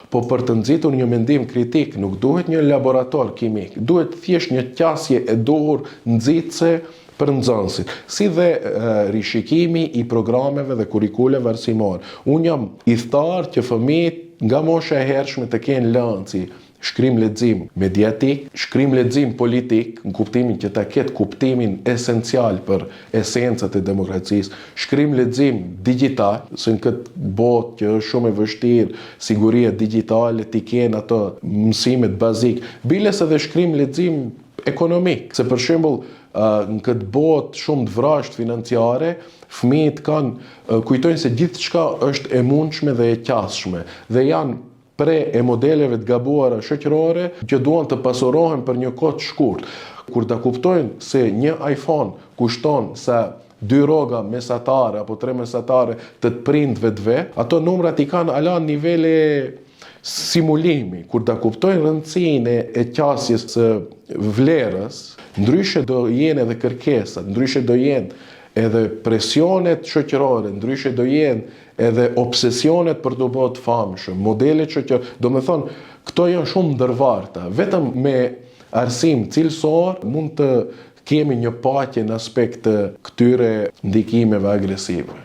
Po për të nxitur një mendim kritik nuk duhet një laborator kimik, duhet thjesht një qasje e duhur nxitse për nxënësit, si dhe rishikimi i programeve dhe kurikuleve arsimore. Unë jam i tharë që fëmijët nga mosha e hershme të kenë lëndë shkrim lexim mediatik, shkrim lexim politik, në kuptimin që ta ketë kuptimin esencial për esencat e demokracisë, shkrim lexim digital, se në këtë botë që është shumë e vështirë, siguria digjitale, ti kenë ato mësimet bazik, biles edhe shkrim lexim ekonomik, se për shembull në këtë botë shumë të vrasht financiare, fëmijët kujtojnë se gjithçka është e mundshme dhe e qasshme, dhe janë pre e modeleve të gabuara shoqërore që duan të pasurohen për një kohë të shkurtë. Kur ta kuptojnë se një iPhone kushton sa 2 rroga mesatare apo 3 mesatare të prindve të vet, ato numrat i kanë ala nivele simulimi. Kur ta kuptojnë rëndësinë e qasjes së vlerës, ndryshe do jenë edhe kërkesat, ndryshe do jenë edhe presionet shoqërore, ndryshe do jenë edhe obsesionet për të bërë të famshëm, modelet shoqërore, do me thonë, këto janë shumë ndërvarta. Vetëm me arsim cilësor mund të kemi një paqe në aspekt të këtyre ndikimeve agresive.